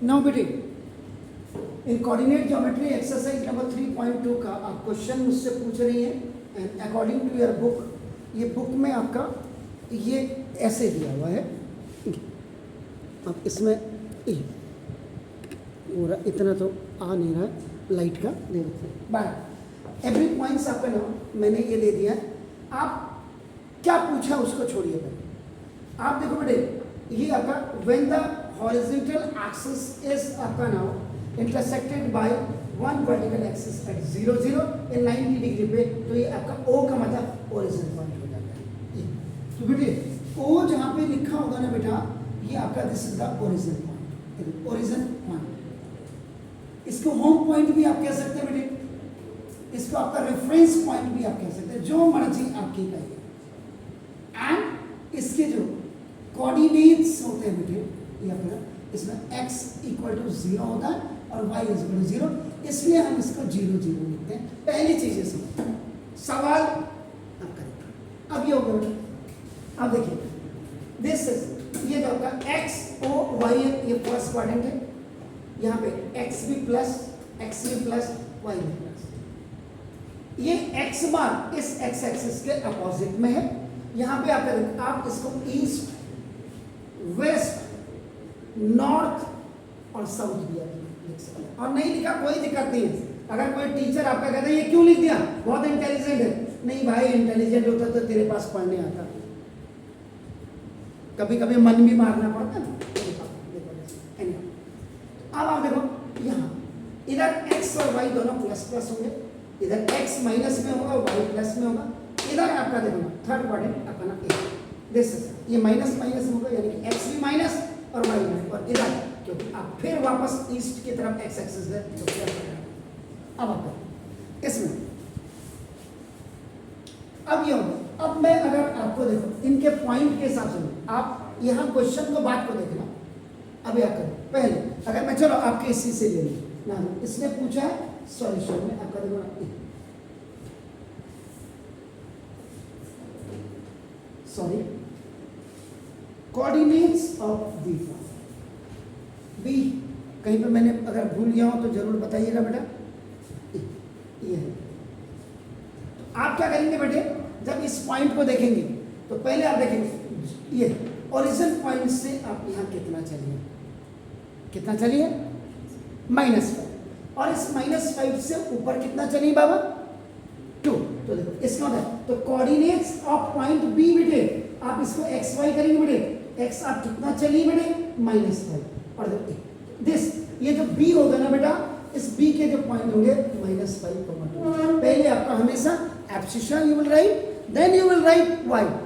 Now बेटे in coordinate geometry exercise number 3.2 का आप क्वेश्चन मुझसे पूछ रही हैं and according to your book, ये बुक में आपका ये ऐसे दिया हुआ है। अब इसमें पूरा इतना तो आ नहीं रहा है, लाइट का दे देते हैं बाय एवरी पॉइंट्स आपका नाम मैंने ये दे दिया है। आप क्या पूछा उसको छोड़िए पहले। आप देखो बेटे ये आपका when the horizontal axis is आपका now intersected by one vertical axis at 0 0 in 90 degree पे, तो ये आपका O का मतलब ओरिजिन पॉइंट हो जाता है। तो बेटे O जहाँ पे लिखा होगा ना बेटा, ये आपका this is the origin point, origin point. इसको होम पॉइंट भी आप कह सकते हैं बेटे, इसको आपका रेफरेंस पॉइंट भी आप कह सकते हैं, जो मर्जी आपकी कहिए। एंड इसके जो कोऑर्डिनेट्स होते हैं बेटे, या फिर इसमें x इक्वल टू 0 होता है और y इक्वल टू 0, इसलिए हम इसको 0 0 लिखते हैं। पहली चीज समझ, सवाल अब करें। अब ये हो गया, अब देखिए दिस इज ये जो आपका x o y ये फर्स्ट क्वाड्रेंट है, यहाँ पे x भी प्लस y भी प्लस, ये x बार इस x एक्सिस के अपोजिट में है। यहाँ पे आप इसको ईस्ट वेस्ट नॉर्थ और साउथ भी लिख सकते हैं, और नहीं लिखा कोई दिक्कत नहीं है। अगर कोई टीचर आपका कहता है ये क्यों लिख दिया, बहुत इंटेलिजेंट है, नहीं भाई इंटेलिजेंट होता तो तेरे पास पढ़ने आता। कभी कभी मन भी मारना पड़ता है। अब आप देखो यहाँ इधर x और y दोनों प्लस प्लस होंगे, इधर x माइनस में होगा y प्लस में होगा। इधर आपका देखो थर्ड क्वाड्रेंट अपना दिस ये माइनस माइनस होगा, यानी कि x भी माइनस और y में, और इधर क्योंकि आप फिर वापस ईस्ट की तरफ x एक्सिस है तो क्या करें। अब आप इसमें अब ये होगा। अब मैं अगर आपको देखो इनके पॉइंट के हिसाब से, आप यहाँ क्वेश्चन को बात को देखना। अब क्या करो पहले, अगर मैं चलो आपके इसी से ले लूँ ना, इसने पूछा है सॉल्यूशन में आपका देखो सॉरी कोऑर्डिनेट्स ऑफ बी, कहीं पे मैंने अगर भूल गया हो तो जरूर बताइएगा बेटा। ये है, तो आप क्या करेंगे बेटे, जब इस पॉइंट को देखेंगे तो पहले आप देखेंगे ये ओरिजिन पॉइंट से आप यहाँ कितना चलिए -5, और इस -5 से ऊपर कितना चलिए बाबा 2। तो देखो इसका मतलब तो कोऑर्डिनेट्स ऑफ पॉइंट बी बेटे, आप इसको x y करेंगे बेटे, x आप कितना चलिए बेटे -5, और दिस ये जो b होगा ना बेटा, इस b के जो पॉइंट होंगे -5, पहले आपका हमेशा abscissa you will write, then you will write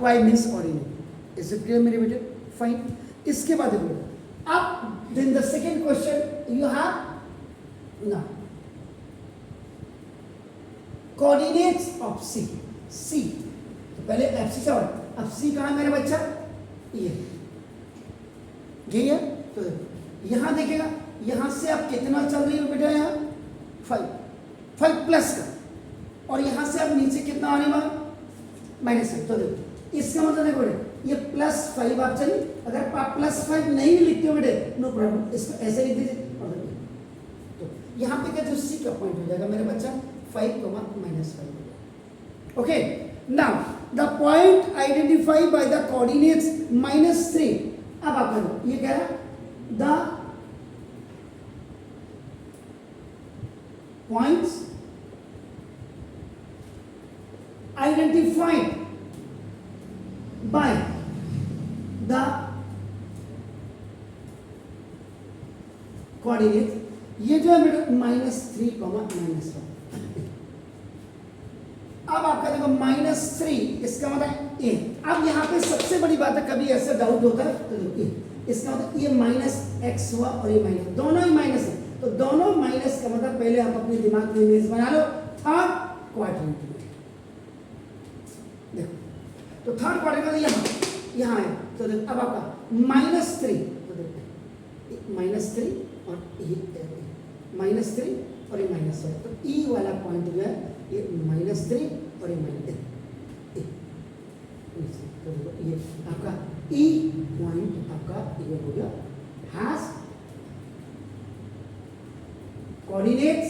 y means coordinate. Is it clear मेरे बेटे? फाइन। इसके बाद देखो अब then the second question you have ना कोऑर्डिनेट्स ऑफ c, तो पहले एब्सिशन, अब c कहाँ है मेरा बच्चा, ये है। तो यहाँ देखिएगा, यहाँ से आप कितना चल रही हो बेटा, यहाँ 5 प्लस का, और यहाँ से आप नीचे कितना आने वाला -5। तो देखो इसका मतलब देखो बेटे ये +5 आप चलिए, अगर आप +5 नहीं भी लिखते हो बेटे नो प्रॉब्लम, इसको ऐसे लिख दीजिए। तो यहाँ पे क्या जो सी का पॉइंट हो जाएगा मेरा बच्चा 5, -5। Okay, now the point identify by the coordinates -3। अब आप करो, ये कह रहा है the points identified by the coordinates, ये जो है बेटा -3, -1। अब आपका देखो -3 इसका मतलब a। अब यहाँ पे सबसे बड़ी बात है, कभी ऐसा डाउट होता है तो देखिए इसका मतलब ये -x हुआ और ये माइनस, दोनों ही माइनस है, तो दोनों माइनस का मतलब पहले आप अपने दिमाग में इमेज बना लो थर्ड क्वाड्रेंट। देखो तो थर्ड क्वाड्रेंट यहाँ है, तो देखो अब आपका -3, तो देखो -3 और ये -3 और ये -5, तो ई वाला पॉइंट जो है ये -3 और ये -3, तो देखो ये आपका ई पॉइंट आपका ये हो गया हैज कोऑर्डिनेट्स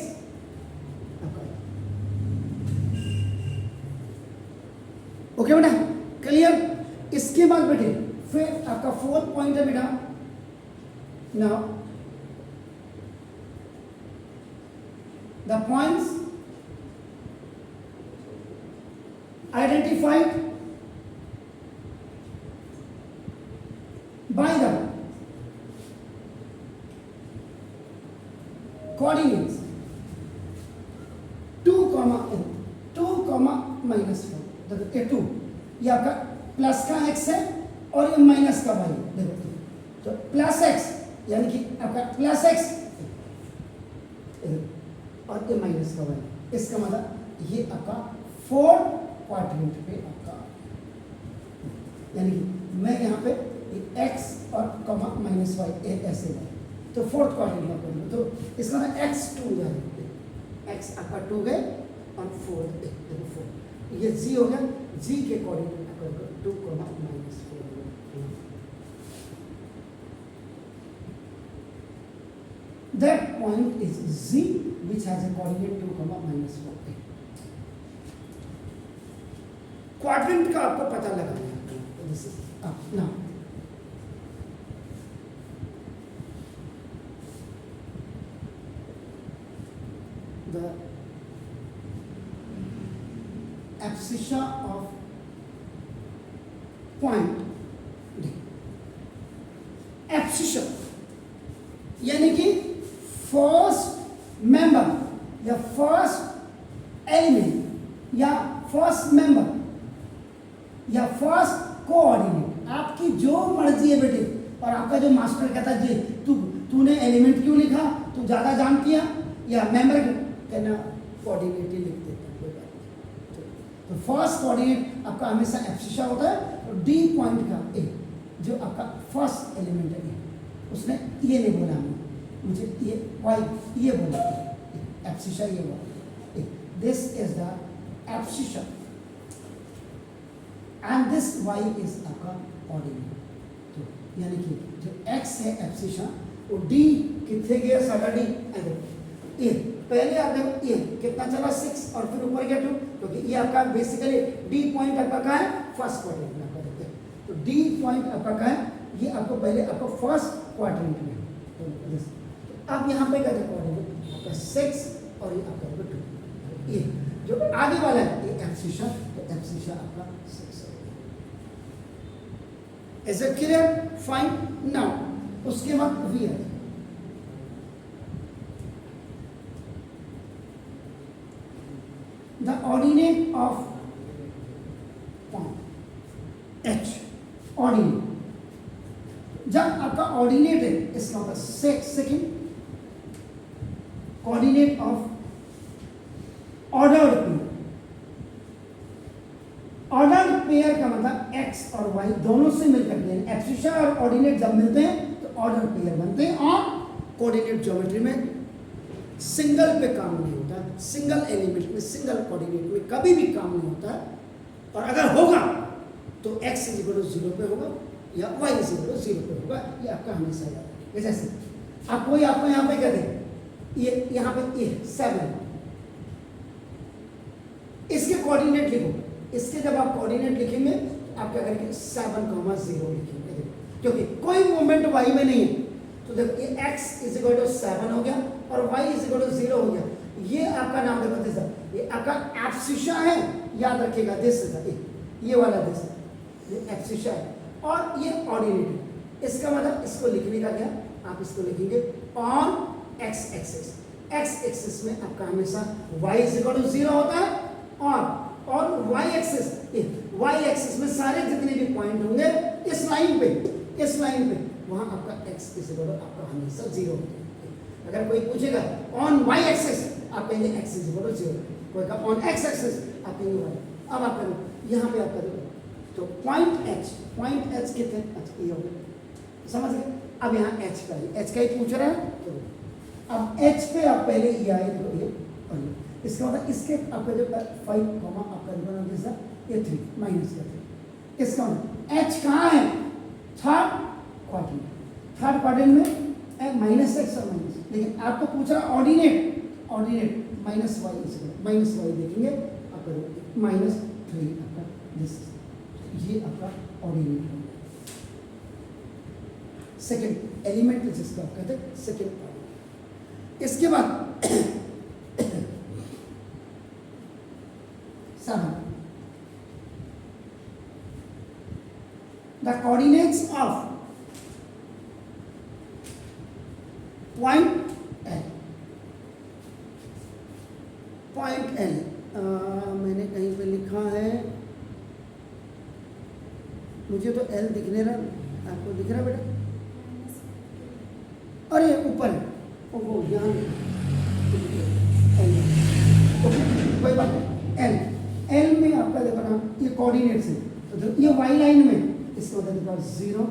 ओके बेटा, क्लियर। इसके बाद बेटे फिर आपका फोर्थ पॉइंट है बेटा, now the points identified by the coordinates 2, -4 देखो ये 2 ये आपका प्लस का x है और ये माइनस का y। देखो तो प्लस x यानी कि आपका प्लस x और ये माइनस का y, इसका मतलब ये आपका 4th क्वाड्रेंट पे आपका, यानी कि मैं यहाँ पे x और कॉमा माइनस y ऐसे है तो 4th क्वाड्रेंट में करूँगा तो इसका मतलब x 2 जाएगा, x आपका 2 गए और 4 देखो 4 ये g हो गया, g के कोऑर्डिनेट आपका 2, -4 that point is z which has a coordinate 2, -4। Quadrant का आपको पता लगाना है। This is now the abscissa of point D। abscissa यानी कि फर्स्ट मेंबर या फर्स्ट एलिमेंट या फर्स्ट मेंबर या फर्स्ट कोऑर्डिनेट, आपकी जो मर्जी है बेटे। और आपका जो मास्टर कहता है जी तूने एलिमेंट क्यों लिखा, तू ज्यादा जानती है या मेंबर कहना कोऑर्डिनेट ही लिख देता है, कोई बात नहीं। तो फर्स्ट कोऑर्डिनेट आपका हमेशा एब्सिशा होता है और डी पॉइंट का ए जो आपका फर्स्ट एलिमेंट है उसने ये नहीं बोला, मुझे ये वाई ये बोला, एब्सिशा ये बोला, this is the abscissa and this Y is आपका कोऑर्डिनेट। तो यानी कि जो एक्स है एब्सिशा वो डी कितने गया सारा डी ए, पहले आप देखो ये कितना चला 6 और फिर ऊपर गया 2, क्योंकि ये आपका बेसिकली डी पॉइंट आपका कहाँ है, फर्स्ट क्वाड्रेंट में आपका देखते हैं। तो डी पॉइंट आपका कहाँ है, ये आपको पहले आपको फर्स्ट क्वाड्रेंट में। तो अब यहाँ पे क्या कोऑर्डिनेट आपका 6 और ये आपका 2, ये जो आगे वाला है ये एब्सिशा, तो एब्सिशा आपका 6 है। Is it clear? Fine. Now उसके बाद वी है the ordinate of point h, ordinate जब आपका ऑर्डिनेट है इसका मतलब second coordinate of ordered pair. Ordered pair का मतलब x और y दोनों से मिलकर के एब्सिशा और ऑर्डिनेट जब मिलते हैं तो ऑर्डर्ड पेयर बनते हैं। और कोऑर्डिनेट ज्योमेट्री में सिंगल पे काम नहीं होता, सिंगल एलिमेंट में सिंगल कोऑर्डिनेट में कभी भी काम नहीं होता। और अगर होगा तो x = 0 पे होगा या y = 0 पे होगा, ये आपका हमेशा याद रखिए। जैसे आप कोई आपको यहाँ पे कह दे ये यहाँ पे ये 7, इसके कोऑर्डिनेट लिखो, इसके जब आप कोऑर्डिनेट लिखेंगे आप क्या करेंगे 7,0 लिखेंगे, क्योंकि कोई मूवमेंट y में नहीं है। तो देखो ये x = 7 हो गया और y = 0 हो गया। ये आपका नाम देखो दिस, ये आपका एब्सिशा है, याद रखिएगा दिस ये वाला दिस ये एब्सिशा है और ये ऑर्डिनेट है। इसका मतलब इसको लिखने का क्या, आप इसको लिखेंगे on x axis. x axis में आपका हमेशा y = 0 होता है और y एक्सिस में सारे जितने भी पॉइंट होंगे इस लाइन पे वहां आपका x आपका हमेशा 0 होता है। अगर कोई पूछेगा ऑन y एक्सिस आप कहेंगे x = 0, कोई का ऑन x एक्सिस आप कहेंगे y। अब आप करें यहाँ पे आप करें तो पॉइंट h कितने, अच्छा ये हो गया, समझ गए। अब यहाँ h का ही पूछ रहा है, तो अब h पे आप पहले ये आए तो ये और ये, इसका मतलब इसके आपका जो 5 आपका जैसा ये 3 माइनस का 3, इसका मतलब h कहाँ है, थर्ड क्वाड्रेंट में माइनस एक्स और माइनस, लेकिन आपको पूछ रहा ऑर्डिनेट, ऑर्डिनेट माइनस वाई देखेंगे आपका -3 आपका दिस, ये आपका ऑर्डिनेट है। सेकंड एलिमेंट जिसको आप कहते हैं सेकंड ऑर्डिनेट। इसके बाद 7 the coordinates of point L, point L मैंने कहीं पे लिखा है, मुझे तो L दिखने रहा, आपको दिख रहा बेटा? अरे ऊपर वो यहाँ कोई बात नहीं। L में आपका देखो ना ये कोऑर्डिनेट्स है, तो ये y लाइन में इसका मतलब 0,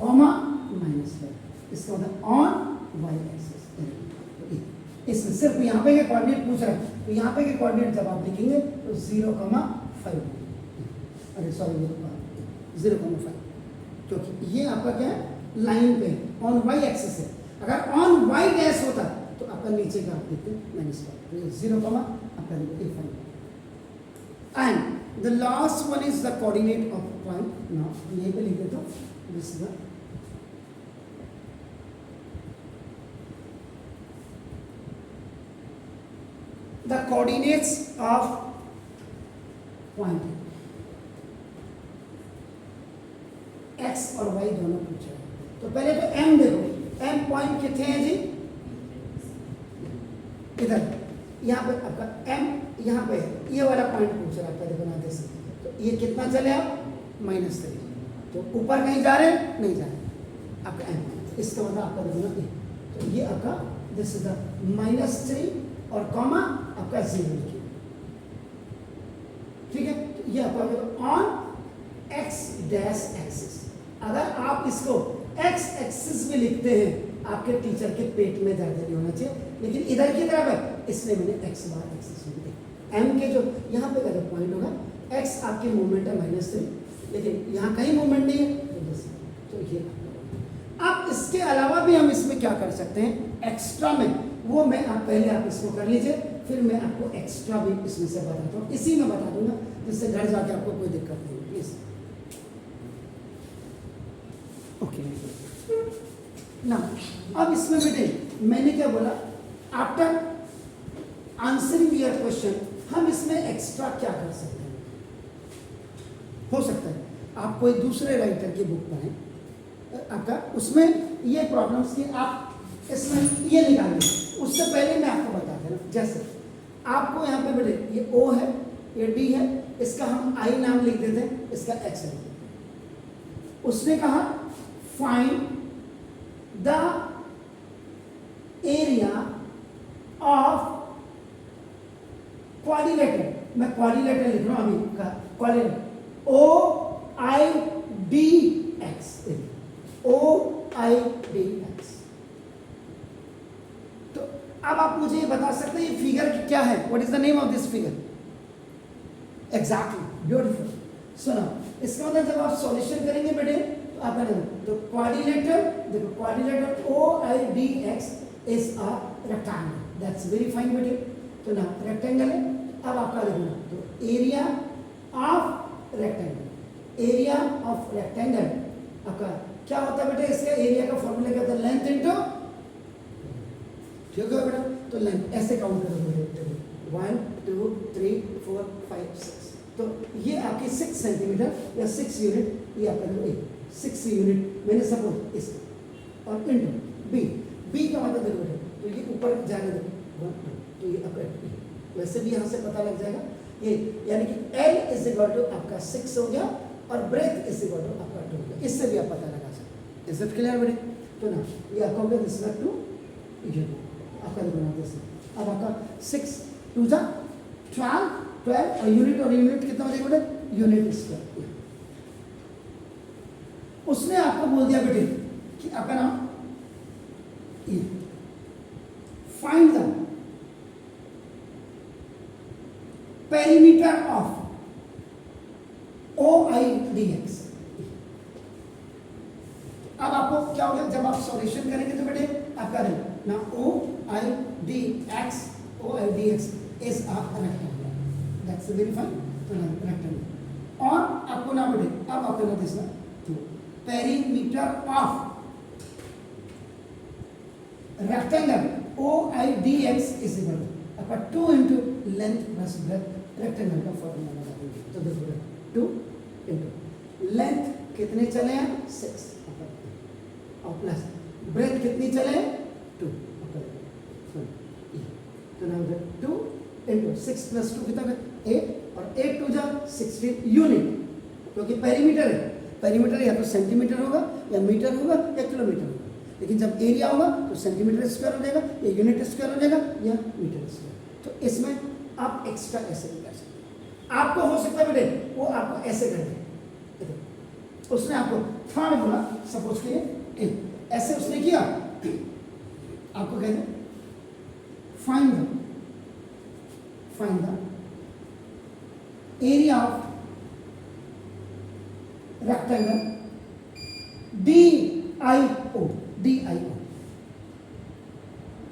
-5, इसका मतलब ऑन y एक्सिस। इसमें सिर्फ यहाँ पे के कोऑर्डिनेट पूछ रहा है, तो यहाँ पे के कोऑर्डिनेट जब आप लिखेंगे तो 0,5, अरे सॉरी 0,5, क्योंकि ये आपका क्या है लाइन पे ऑन y एक्सिस है। अगर ऑन y डैश होता तो आपका नीचे का आप देखते -5, 0, आपका 5। And the last one is the coordinate of point. Now यहीं पे लिख देता हूँ, this is the coordinates of point x और y दोनों पूछा है। तो पहले तो m देखो, m पॉइंट कितने हैं जी? इधर यहाँ पे आपका m यहाँ पे ये वाला पॉइंट पूछ रहा है, देखो ना जैसे, तो ये कितना चले आप -3, तो ऊपर कहीं जा रहे हैं नहीं जा रहे आपका m, इसका मतलब आपका देखो ना, तो ये आपका दिस इज द -3 और कॉमा आपका 0, ठीक है? तो ये आपका ऑन x डैश एक्सिस। अगर आप इसको x एक्सिस में लिखते हैं आपके टीचर के पेट में दर्द नहीं होना चाहिए, लेकिन इधर की तरफ है इसलिए मैंने x बार एक्सिस में लिखा। m के जो यहाँ पे का पॉइंट होगा, x आपकी मूवमेंट है -3, लेकिन यहाँ कहीं मूवमेंट नहीं है, तो ये। अब इसके अलावा भी हम इसमें क्या कर सकते हैं एक्स्ट्रा में, वो मैं आप पहले आप इसको कर लीजिए, फिर मैं आपको एक्स्ट्रा भी इसमें से बताता हूँ, इसी में बता दूंगा, जिससे घर जाके आपको कोई दिक्कत नहीं होगी। प्लीज ओके ना, अब इसमें बेटे मैंने क्या बोला, आफ्टर आंसरिंग योर क्वेश्चन हम इसमें एक्स्ट्रा क्या कर सकते हैं। हो सकता है आप कोई दूसरे राइटर की बुक पढ़ें, आपका उसमें ये प्रॉब्लम्स की आप इसमें ये निकालें, उससे पहले मैं आपको बता देना। जैसे आपको यहाँ पे बेटे ये O है, ये D है, इसका हम I नाम लिख देते हैं, इसका X है। उसने कहा find the area of quadrilateral, मैं क्वाड्रिलेटरल लिख रहा हूं अभी का, क्वाड्रिलेटरल OIDX, OIDX। तो अब आप मुझे ये बता सकते हैं ये फिगर क्या है, what is the name of this figure? Exactly, beautiful. सुनो, इसका मतलब जब आप सॉल्यूशन करेंगे बेटे तो आपका तो क्वाड्रिलेटरल, देखो quadrilateral OIDX is a rectangle, that's very fine बेटे। तो ना रेक्टेंगल है, अब आपका देखना तो area of rectangle, area of rectangle आपका क्या होता है बेटे? इसका एरिया का फॉर्मूला क्या होता है? लेंथ इनटू, ठीक है बेटा? तो लेंथ ऐसे काउंट करोगे, 1 2 3 4 5 6, तो ये आपकी 6 सेंटीमीटर या 6 यूनिट, ये आपका 6 यूनिट मैंने सपोज इस, और इनटू बी का मतलब देखो बेटा, तो ये ऊपर जाने दो, तो ये आपका वैसे भी यहाँ से पता लग जाएगा ये, यानी कि L इज इक्वल टू आपका 6 हो गया और ब्रेथ इज इक्वल टू आपका 2 हो गया, इससे भी आप पता लगा सकते हैं। इज इट क्लियर बेटे? तो ना ये आपका हो गया दिस इज 2, ये आपका बनाते हैं। अब आपका 6 2 जा 12 और यूनिट कितना हो जाएगा बेटे? Unit square. उसने आपको बोल दिया बेटे कि आपका नाम find the perimeter of OIDX। अब आपको क्या हो गया, जब आप सॉल्यूशन करेंगे तो बेटे OIDX is a rectangle. That's a very fine rectangle. और आपको ना बेटे अब आपको ना दिसना तो perimeter of rectangle OIDX is equal to आपका 2 into length plus breadth rectangle का फॉर्मूला लगा देंगे तो देखो 2 into length कितने चले हैं 6 और प्लस breadth कितनी चले 2 तो ना 2 into 6 plus 2 कितना 8 और 8 टू जा 16 यूनिट क्योंकि पेरीमीटर है, पेरीमीटर या तो सेंटीमीटर होगा या मीटर होगा या किलोमीटर होगा, लेकिन जब एरिया होगा तो सेंटीमीटर स्क्वायर हो जाएगा या यूनिट स्क्वायर हो जाएगा या मीटर स्क्वायर। तो इसमें आप एक्स्ट्रा ऐसे भी कर सकते हैं। आपको हो सकता है बेटे वो आपको ऐसे कर दे, उसने आपको थर्ड बोला सपोज के ऐसे उसने किया, आपको कहते find the area of rectangle DIO।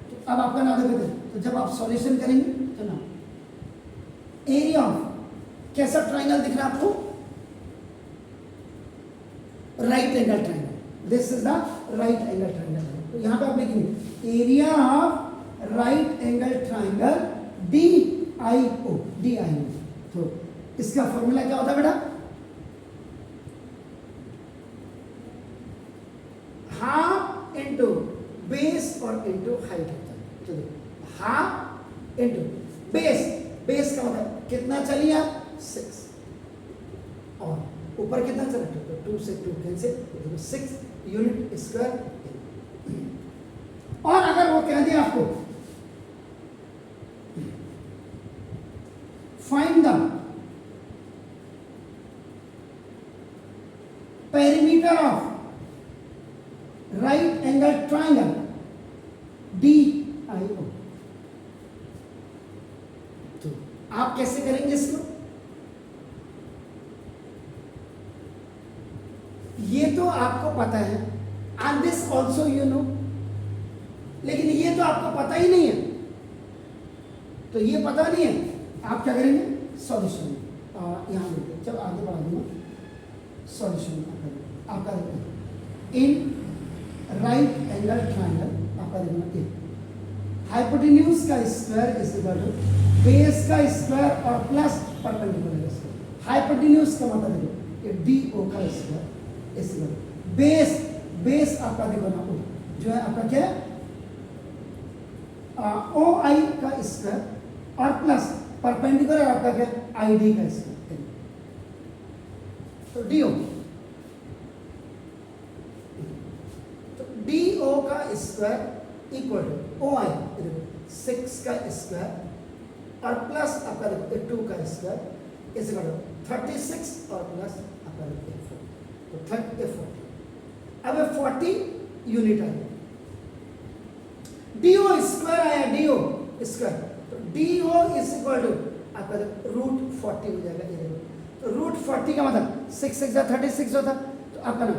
तो अब आपका नाम देखो, तो जब आप सॉल्यूशन करेंगे तो ना एरिया ऑफ कैसा ट्राइंगल दिख रहा है आपको, right angle triangle, this is the right angle triangle. तो यहां पे आप लिखेंगे area of right angle triangle DIO। तो इसका फॉर्मूला क्या होता है बेटा, हाफ इंटू बेस और इंटू हाइट होता है। तो देखो हाफ इंटू बेस, बेस का होता है कितना चलिए आप 6 और ऊपर कितना चला तो 2 से 2 कैंसिल 6 यूनिट स्क्वायर। और अगर वो कह दिया आपको find the perimeter of right angle triangle DIO, तो आप कैसे करेंगे इसको, ये तो आपको पता है and this also you know, लेकिन ये तो आपको पता ही नहीं है, तो ये पता नहीं है आप क्या करेंगे सॉल्यूशन यहां देखिए, जब आगे बढ़ा दूंगा सॉल्यूशन आपका इन राइट एंगल ट्राइंगल आपका देखना हाइपोटेन्यूज का square is equal to base का स्क्वायर और प्लस परपेंडिकुलर स्क्वायर। हाइपोटेन्यूज का मतलब देखो DO का square is equal to base, base आपका देखो ना जो है आपका क्या है OI का स्क्वायर और प्लस परपेंडिकुलर आपका क्या ID का स्क्वायर। तो DO, तो DO का स्क्वायर इक्वल टू OI 6 का स्क्वायर और प्लस आपका 2 का स्क्वायर इज इक्वल टू 36 और प्लस आपका 40, तो 40। अब 40 यूनिट आया, DO स्क्वायर आया, DO स्क्वायर, तो DO इज इक्वल टू आपका √40 हो जाएगा। तो √40 का मतलब 6 6 36 होता, तो आपका ना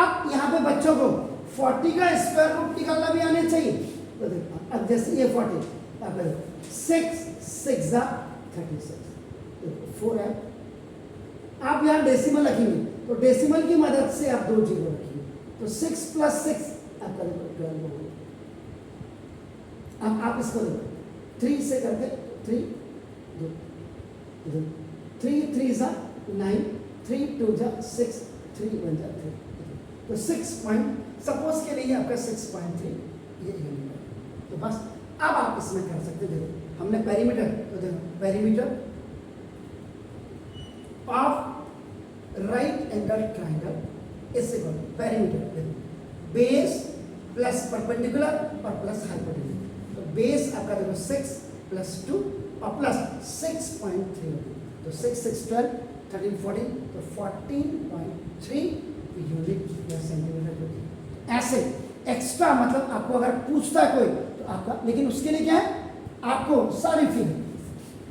आप यहाँ पे बच्चों को 40 का स्क्वायर रूट निकालना भी आने चाहिए। तो देखो अब जैसे ये 40 आपका 6 6 36 4 है, आप यहाँ डेसिमल रखेंगे तो डेसिमल की मदद से आप 2 जीरो रखेंगे, तो 6 + 6 आपका 12 होगा। अब आप इसको देखो 3 से करके 3 3 3 9 3 2 6 3 1 3, तो 6 पॉइंट सपोज के लिए आपका 6.3 ये यूनिट है। तो बस अब आप इसमें कर सकते हैं। देखो हमने पेरीमीटर, तो देखो perimeter of right angle triangle is equal to perimeter base plus perpendicular और प्लस हाइपोटेन्यूज। तो बेस आपका देखो 6 + 2 और प्लस 6.3, तो 6 6 12 13 14, तो 14.3 यूनिट या सेंटीमीटर। ऐसे एक्स्ट्रा मतलब आपको अगर पूछता है कोई तो आपका, लेकिन उसके लिए क्या है आपको सारी फिगर,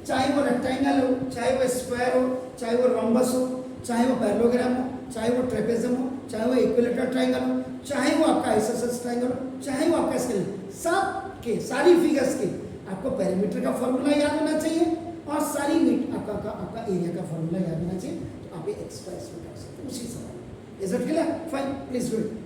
चाहे वो रेक्टेंगल हो, चाहे वो स्क्वायर हो, चाहे वो रोम्बस हो, चाहे वो पैरेललोग्राम हो, चाहे वो ट्रेपेजियम हो, चाहे वो इक्विलेटरल ट्राइंगल हो, चाहे वो आपका आइसोसेलेस ट्राइंगल हो, चाहे वो आपका स्केल, सब के सारी फिगर्स के आपको पेरीमीटर का फॉर्मूला याद होना चाहिए और सारी मीट आपका एरिया का फॉर्मूला याद होना चाहिए, तो आप ये एक्स्ट्रा इसमें कर सकते हैं उसी सवाल। Is it clear? Fine, please do it.